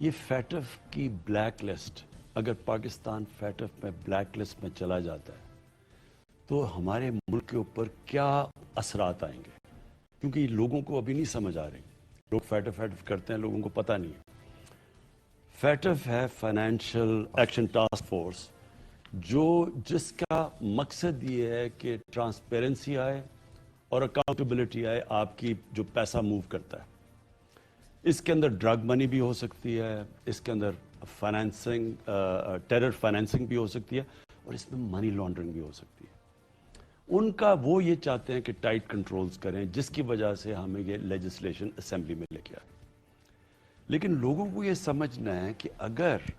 یہ فیٹف کی black list, اگر پاکستان فیٹف میں بلیک لسٹ میں چلا جاتا ہے تو ہمارے ملک کے اوپر کیا اثرات آئیں گے، کیونکہ یہ لوگوں کو ابھی نہیں سمجھ آ رہی. لوگ فیٹف کرتے ہیں، لوگوں کو پتہ نہیں ہے. فیٹف ہے فائنینشیل ایکشن ٹاسک فورس، جس کا مقصد یہ ہے کہ ٹرانسپیرنسی آئے اور اکاؤنٹیبلٹی آئے آپ کی جو پیسہ موو کرتا ہے. اس کے اندر ڈرگ منی بھی ہو سکتی ہے، اس کے اندر فائنینسنگ ٹیرر فائنینسنگ بھی ہو سکتی ہے، اور اس میں منی لانڈرنگ بھی ہو سکتی ہے. ان کا وہ یہ چاہتے ہیں کہ ٹائٹ کنٹرولز کریں، جس کی وجہ سے ہمیں یہ لیجسلیشن اسمبلی میں لے کے آئے. لیکن لوگوں کو یہ سمجھنا ہے کہ اگر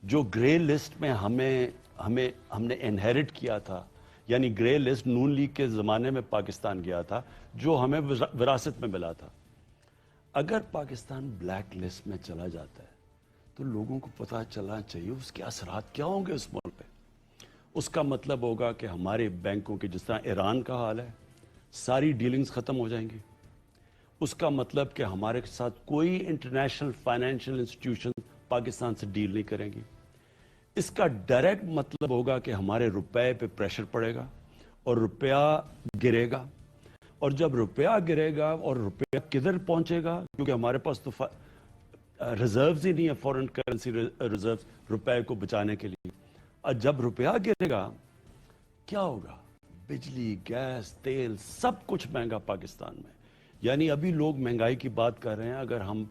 جو گرے لسٹ میں ہم نے انہیرٹ کیا تھا، یعنی گرے لسٹ نون لیگ کے زمانے میں پاکستان گیا تھا، جو ہمیں وراثت میں ملا تھا، اگر پاکستان بلیک لسٹ میں چلا جاتا ہے تو لوگوں کو پتہ چلنا چاہیے اس کے اثرات کیا ہوں گے اس ملک پہ. اس کا مطلب ہوگا کہ ہمارے بینکوں کے، جس طرح ایران کا حال ہے، ساری ڈیلنگز ختم ہو جائیں گی. اس کا مطلب کہ ہمارے ساتھ کوئی انٹرنیشنل فائنینشیل انسٹیٹیوشن پاکستان سے ڈیل نہیں کریں گی. اس کا ڈائریکٹ مطلب ہوگا کہ ہمارے روپے پہ پریشر پڑے گا اور روپیہ گرے گا. اور جب روپیہ گرے گا اور روپیہ کدھر پہنچے گا، کیونکہ ہمارے پاس تو ریزروز ہی نہیں ہے، فورن کرنسی ریزروز روپے کو بچانے کے لیے. اور جب روپیہ گرے گا کیا ہوگا؟ بجلی، گیس، تیل، سب کچھ مہنگا پاکستان میں. یعنی ابھی لوگ مہنگائی کی بات کر رہے ہیں، اگر ہم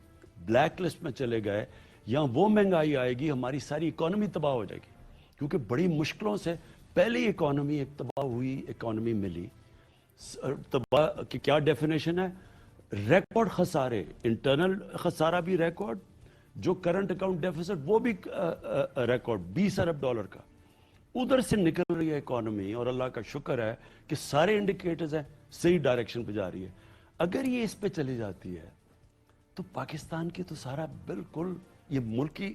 بلیک لسٹ میں چلے گئے یا وہ مہنگائی آئے گی، ہماری ساری اکانومی تباہ ہو جائے گی. کیونکہ بڑی مشکلوں سے پہلی اکانومی ایک تباہ ہوئی اکانومی ملی. تباہ کی کیا ڈیفینیشن ہے؟ ریکارڈ خسارے، انٹرنل خسارہ بھی ریکارڈ، جو کرنٹ اکاؤنٹ ڈیفیسٹ وہ بھی ریکارڈ $20 ارب کا. ادھر سے نکل رہی ہے اکانومی، اور اللہ کا شکر ہے کہ سارے انڈیکیٹرز ہیں صحیح ڈائریکشن پہ جا رہی ہے. اگر یہ اس پہ چلی جاتی ہے تو پاکستان کی تو سارا بالکل یہ ملک کی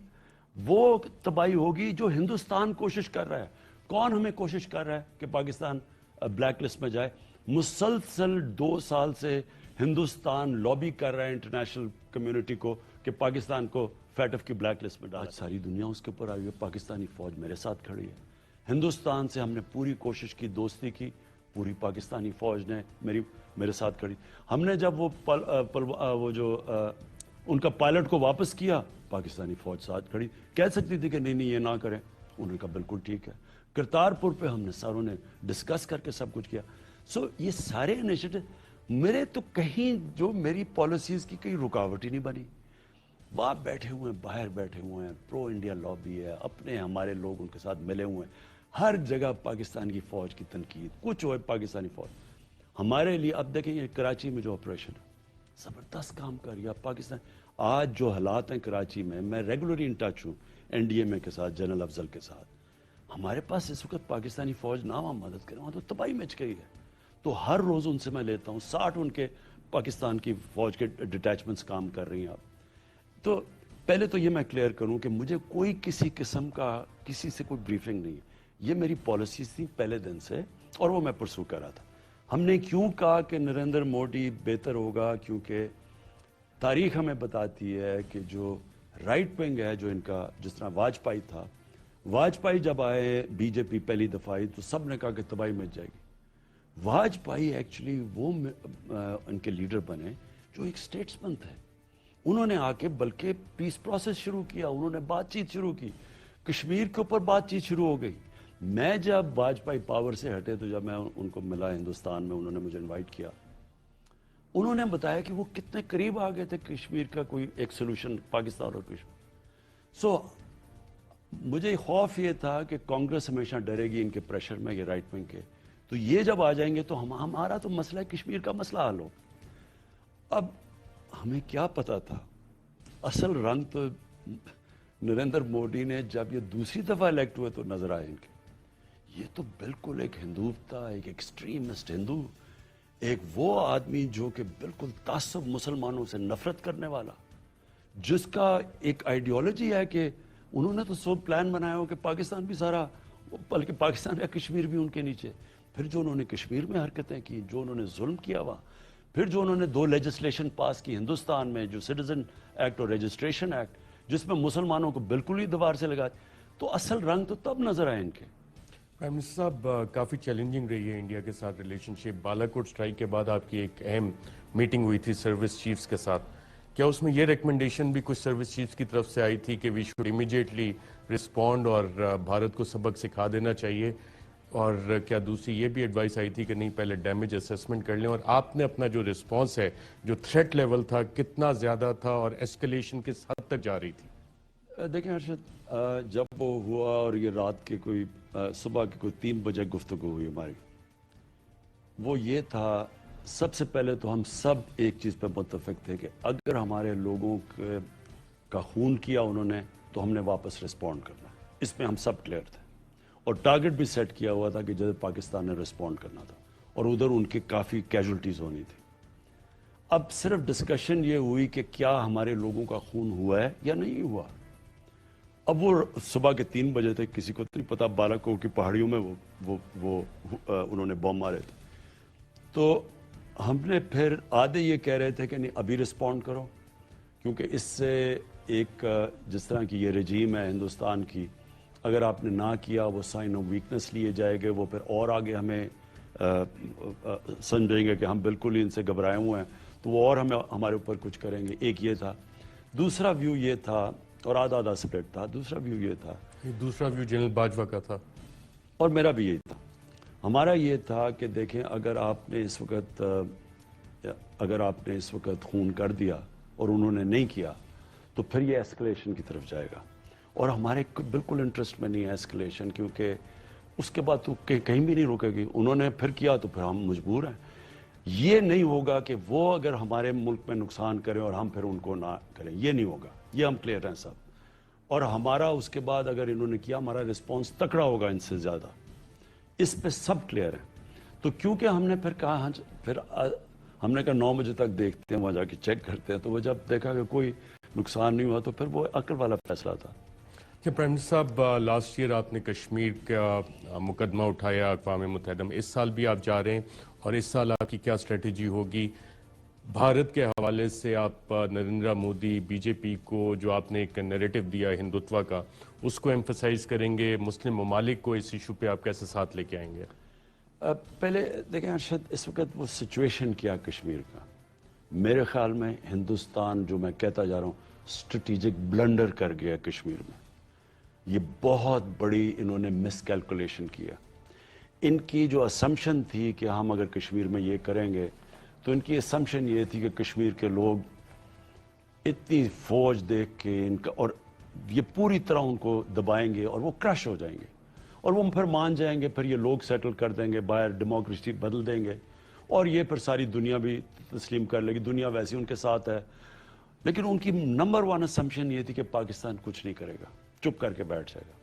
وہ تباہی ہوگی جو ہندوستان کوشش کر رہا ہے. کون ہمیں کوشش کر رہا ہے کہ پاکستان بلیک لسٹ میں جائے؟ مسلسل 2 سال سے ہندوستان لابی کر رہا ہے انٹرنیشنل کمیونٹی کو کہ پاکستان کو فیٹف کی بلیک لسٹ میں ڈالا. ساری دنیا اس کے اوپر آئی ہے. پاکستانی فوج میرے ساتھ کھڑی ہے. ہندوستان سے ہم نے پوری کوشش کی، دوستی کی، پوری پاکستانی فوج نے میرے ساتھ کھڑی. ہم نے جب وہ جو ان کا پائلٹ کو واپس کیا، پاکستانی فوج ساتھ کھڑی. کہہ سکتی تھی کہ نہیں یہ نہ کریں، انہوں نے کہا بالکل ٹھیک ہے. کرتارپور پہ ہم نے ساروں نے ڈسکس کر کے سب کچھ کیا. یہ سارے انیشیٹو میرے تو کہیں جو میری پالیسیز کی کہیں رکاوٹ ہی نہیں بنی. وہاں بیٹھے ہوئے ہیں، باہر بیٹھے ہوئے ہیں، پرو انڈیا لابی ہے، اپنے ہمارے لوگ ان کے ساتھ ملے ہوئے ہیں. ہر جگہ پاکستان کی فوج کی تنقید، کچھ ہوئے پاکستانی فوج ہمارے لیے. اب دیکھیں یہ کراچی میں جو آپریشن ہے، زبردست کام کر رہی ہے پاکستان. آج جو حالات ہیں کراچی میں ریگولرلی ان ٹچ ہوں NDMA کے ساتھ، جنرل افضل کے ساتھ. ہمارے پاس اس وقت پاکستانی فوج نہ وہاں مدد کرے، وہاں تو تباہی مچ گئی ہے. تو ہر روز ان سے میں لیتا ہوں 60 ان کے پاکستان کی فوج کے ڈٹیچمنٹس کام کر رہی ہیں. آپ تو پہلے تو یہ میں کلیئر کروں کہ مجھے کوئی کسی قسم کا کسی سے کوئی بریفنگ نہیں ہے. یہ میری پالیسیز تھی پہلے دن سے، اور وہ میں پرسو کر رہا تھا. ہم نے کیوں کہا کہ نریندر مودی بہتر ہوگا؟ کیونکہ تاریخ ہمیں بتاتی ہے کہ جو رائٹ ونگ ہے، جو ان کا، جس طرح واجپائی تھا، واجپائی جب آئے BJP پہلی دفعہ آئی تو سب نے کہا کہ تباہی مچ جائے گی. واجپائی ایکچولی وہ ان کے لیڈر بنے جو ایک سٹیٹسمن تھے. انہوں نے آ کے بلکہ پیس پروسیس شروع کیا، انہوں نے بات چیت شروع کی، کشمیر کے اوپر بات چیت شروع ہو گئی. میں جب واجپائی پاور سے ہٹے تو جب میں ان کو ملا ہندوستان میں، انہوں نے مجھے انوائٹ کیا. انہوں نے بتایا کہ وہ کتنے قریب آ گئے تھے کشمیر کا کوئی ایک سلوشن، پاکستان اور کشمیر. مجھے خوف یہ تھا کہ کانگریس ہمیشہ ڈرے گی ان کے پریشر میں، یہ رائٹ ونگ کے. تو یہ جب آ جائیں گے تو ہمارا تو مسئلہ ہے کشمیر کا مسئلہ حل ہو. اب ہمیں کیا پتا تھا، اصل رنگ تو نریندر مودی نے جب یہ دوسری دفعہ الیکٹ ہوئے تو نظر آئے ان کے. یہ تو بالکل ایک ہندو تھا، ایک ایکسٹریمسٹ ہندو، ایک وہ آدمی جو کہ بالکل تعصب، مسلمانوں سے نفرت کرنے والا، جس کا ایک آئیڈیالوجی ہے کہ انہوں نے تو سب پلان بنایا ہو کہ پاکستان بھی سارا، بلکہ پاکستان کا کشمیر بھی ان کے نیچے. پھر جو انہوں نے کشمیر میں حرکتیں کی، جو انہوں نے ظلم کیا ہوا، پھر جو انہوں نے 2 لیجسلیشن پاس کی ہندوستان میں، جو سٹیزن ایکٹ اور رجسٹریشن ایکٹ، جس میں مسلمانوں کو بالکل ہی دیوار سے لگا. تو اصل رنگ تو تب نظر آئے ان کے. پرائم منسٹر صاحب کافی چیلنجنگ رہی ہے انڈیا کے ساتھ ریلیشن شپ. بالاکوٹ اسٹرائک کے بعد آپ کی ایک اہم میٹنگ ہوئی تھی سروس چیفز کے ساتھ. کیا اس میں یہ ریکمنڈیشن بھی کچھ سروس چیفز کی طرف سے آئی تھی کہ وی شوڈ امیڈیٹلی رسپونڈ اور بھارت کو سبق سکھا دینا چاہیے؟ اور کیا دوسری یہ بھی ایڈوائس آئی تھی کہ نہیں پہلے ڈیمیج اسیسمنٹ کر لیں؟ اور آپ نے اپنا جو رسپانس ہے، جو تھریٹ لیول تھا، کتنا زیادہ تھا اور ایسکلیشن کس حد تک جا رہی تھی؟ دیکھیں ارشد، جب وہ ہوا اور یہ رات کے کوئی صبح کے کوئی 3 بجے گفتگو ہوئی ہماری، وہ یہ تھا سب سے پہلے تو ہم سب ایک چیز پہ متفق تھے کہ اگر ہمارے لوگوں کا خون کیا انہوں نے تو ہم نے واپس رسپونڈ کرنا. اس میں ہم سب کلیئر تھے اور ٹارگٹ بھی سیٹ کیا ہوا تھا کہ جب پاکستان نے رسپونڈ کرنا تھا اور ادھر ان کی کافی کیجولٹیز ہونی تھی. اب صرف ڈسکشن یہ ہوئی کہ کیا ہمارے لوگوں کا خون ہوا ہے یا نہیں ہوا. اب وہ صبح کے 3 بجے تھے، کسی کو نہیں پتا بالاکوٹ کی پہاڑیوں میں وہ انہوں نے بم مارے تھے. تو ہم نے پھر آدھے یہ کہہ رہے تھے کہ نہیں ابھی رسپونڈ کرو، کیونکہ اس سے ایک جس طرح کی یہ رجیم ہے ہندوستان کی، اگر آپ نے نہ کیا وہ سائن آف ویکنس لیے جائے گے، وہ پھر اور آگے ہمیں سمجھیں گے کہ ہم بالکل ہی ان سے گھبرائے ہوئے ہیں تو وہ اور ہمارے اوپر کچھ کریں گے. ایک یہ تھا. دوسرا ویو یہ تھا، اور آدھا سپلٹ تھا. دوسرا ویو یہ تھا، دوسرا ویو جنرل باجوہ کا تھا اور میرا بھی یہی تھا. ہمارا یہ تھا کہ دیکھیں اگر آپ نے اس وقت خون کر دیا اور انہوں نے نہیں کیا تو پھر یہ ایسکلیشن کی طرف جائے گا، اور ہمارے بالکل انٹرسٹ میں نہیں ہے ایسکلیشن، کیونکہ اس کے بعد تو کہیں بھی نہیں رکے گی. انہوں نے پھر کیا تو پھر ہم مجبور ہیں. یہ نہیں ہوگا کہ وہ اگر ہمارے ملک میں نقصان کریں اور ہم پھر ان کو نہ کریں، یہ نہیں ہوگا. یہ ہم کلیئر ہیں سب. اور ہمارا اس کے بعد اگر انہوں نے کیا ہمارا رسپانس تکڑا ہوگا ان سے زیادہ. اس پہ سب کلیئر ہیں. تو کیونکہ ہم نے پھر کہا پھر ہم نے کہا 9 بجے تک دیکھتے ہیں، وہاں جا کے چیک کرتے ہیں. تو وہ جب دیکھا کہ کوئی نقصان نہیں ہوا تو پھر وہ عقل والا فیصلہ تھا. کہ پرائم منسٹر صاحب لاسٹ ایئر آپ نے کشمیر کا مقدمہ اٹھایا اقوام متحدہ میں، اس سال بھی آپ جا رہے ہیں، اور اس سال آپ کی کیا اسٹریٹجی ہوگی؟ بھارت کے حوالے سے آپ نریندر مودی، بی جے پی کو جو آپ نے ایک نیریٹو دیا ہندوتوا کا، اس کو ایمفسائز کریں گے؟ مسلم ممالک کو اس ایشو پہ آپ کیسے ساتھ لے کے آئیں گے؟ پہلے دیکھیں ارشد، اس وقت وہ سچویشن کیا کشمیر کا، میرے خیال میں ہندوستان جو میں کہتا جا رہا ہوں اسٹریٹجک بلنڈر کر گیا کشمیر میں. یہ بہت بڑی انہوں نے مس کیلکولیشن کیا. ان کی جو اسمپشن تھی کہ ہم اگر کشمیر میں یہ کریں گے تو ان کی اسمپشن یہ تھی کہ کشمیر کے لوگ اتنی فوج دیکھ کے ان کا اور یہ پوری طرح ان کو دبائیں گے اور وہ کرش ہو جائیں گے اور وہ پھر مان جائیں گے. پھر یہ لوگ سیٹل کر دیں گے باہر، ڈیموکریسی بدل دیں گے اور یہ پھر ساری دنیا بھی تسلیم کر لے گی. دنیا ویسی ان کے ساتھ ہے. لیکن ان کی نمبر 1 اسمپشن یہ تھی کہ پاکستان کچھ نہیں کرے گا، چپ کر کے بیٹھ جائے گا.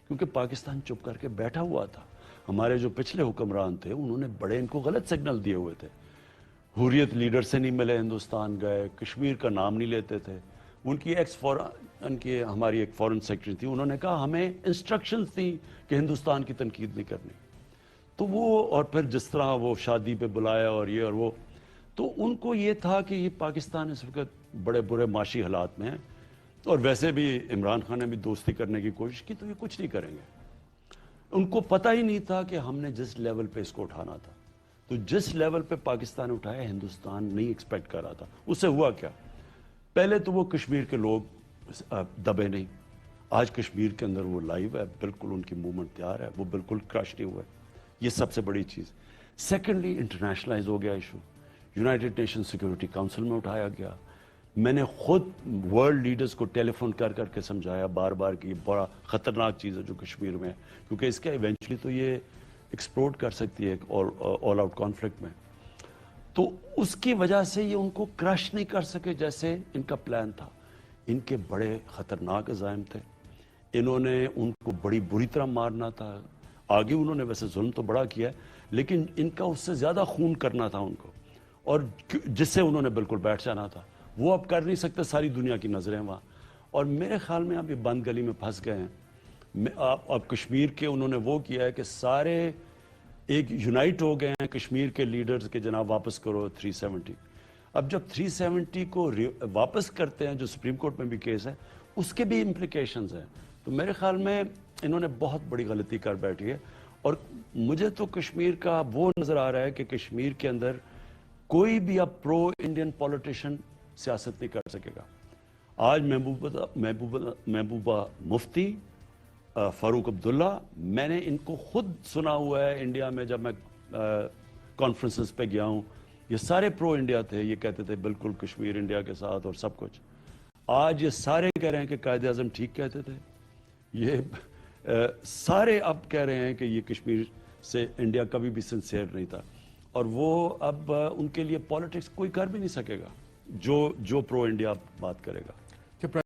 کیونکہ پاکستان چپ کر کے بیٹھا ہوا تھا. ہمارے جو پچھلے حکمران تھے انہوں نے بڑے ان کو غلط سگنل دیے ہوئے تھے. حریت لیڈر سے نہیں ملے، ہندوستان گئے، کشمیر کا نام نہیں لیتے تھے. ان کی ہماری ایک فورن سیکرٹری تھی، انہوں نے کہا ہمیں انسٹرکشنز تھیں کہ ہندوستان کی تنقید نہیں کرنی. تو وہ اور پھر جس طرح وہ شادی پہ بلایا اور یہ اور وہ، تو ان کو یہ تھا کہ یہ پاکستان اس وقت بڑے برے معاشی حالات میں ہیں اور ویسے بھی عمران خان نے بھی دوستی کرنے کی کوشش کی تو یہ کچھ نہیں کریں گے. ان کو پتہ ہی نہیں تھا کہ ہم نے جس لیول پہ اس کو اٹھانا تھا، تو جس لیول پہ پاکستان اٹھایا ہندوستان نہیں ایکسپیکٹ کر رہا تھا. اس سے ہوا کیا؟ پہلے تو وہ کشمیر کے لوگ دبے نہیں. آج کشمیر کے اندر وہ لائیو ہے، بالکل ان کی موومنٹ تیار ہے، وہ بالکل کرش نہیں ہوئے. یہ سب سے بڑی چیز. سیکنڈلی انٹرنیشنلائز ہو گیا issue, United nation security council میں اٹھایا گیا. میں نے خود ورلڈ لیڈرز کو ٹیلی فون کر کے سمجھایا بار بار کہ یہ بڑا خطرناک چیز ہے جو کشمیر میں ہے، کیونکہ اس کا ایونچولی تو یہ ایکسپلوڈ کر سکتی ہے اور آل آؤٹ کانفلکٹ میں. تو اس کی وجہ سے یہ ان کو کرش نہیں کر سکے جیسے ان کا پلان تھا. ان کے بڑے خطرناک عزائم تھے. انہوں نے ان کو بڑی بری طرح مارنا تھا. آگے انہوں نے ویسے ظلم تو بڑا کیا ہے، لیکن ان کا اس سے زیادہ خون کرنا تھا ان کو، اور جس سے انہوں نے بالکل بیٹھ جانا تھا. وہ اب کر نہیں سکتے، ساری دنیا کی نظریں وہاں. اور میرے خیال میں اب یہ بند گلی میں پھنس گئے ہیں. اب کشمیر کے انہوں نے وہ کیا ہے کہ سارے ایک یونائٹ ہو گئے ہیں کشمیر کے لیڈرز کے جناب واپس کرو 370. اب جب 370 کو واپس کرتے ہیں جو سپریم کورٹ میں بھی کیس ہے اس کے بھی امپلیکیشنز ہیں. تو میرے خیال میں انہوں نے بہت بڑی غلطی کر بیٹھی ہے. اور مجھے تو کشمیر کا وہ نظر آ رہا ہے کہ کشمیر کے اندر کوئی بھی اب پرو انڈین پولیٹیشن سیاست نہیں کر سکے گا. آج محبوبہ مفتی، فاروق عبداللہ، میں نے ان کو خود سنا ہوا ہے انڈیا میں جب میں کانفرنسز پہ گیا ہوں. یہ سارے پرو انڈیا تھے، یہ کہتے تھے بالکل کشمیر انڈیا کے ساتھ اور سب کچھ. آج یہ سارے کہہ رہے ہیں کہ قائد اعظم ٹھیک کہتے تھے. یہ سارے اب کہہ رہے ہیں کہ یہ کشمیر سے انڈیا کبھی بھی سنسیئر نہیں تھا. اور وہ اب ان کے لیے پالیٹکس کوئی کر بھی نہیں سکے گا جو پرو انڈیا بات کرے گا.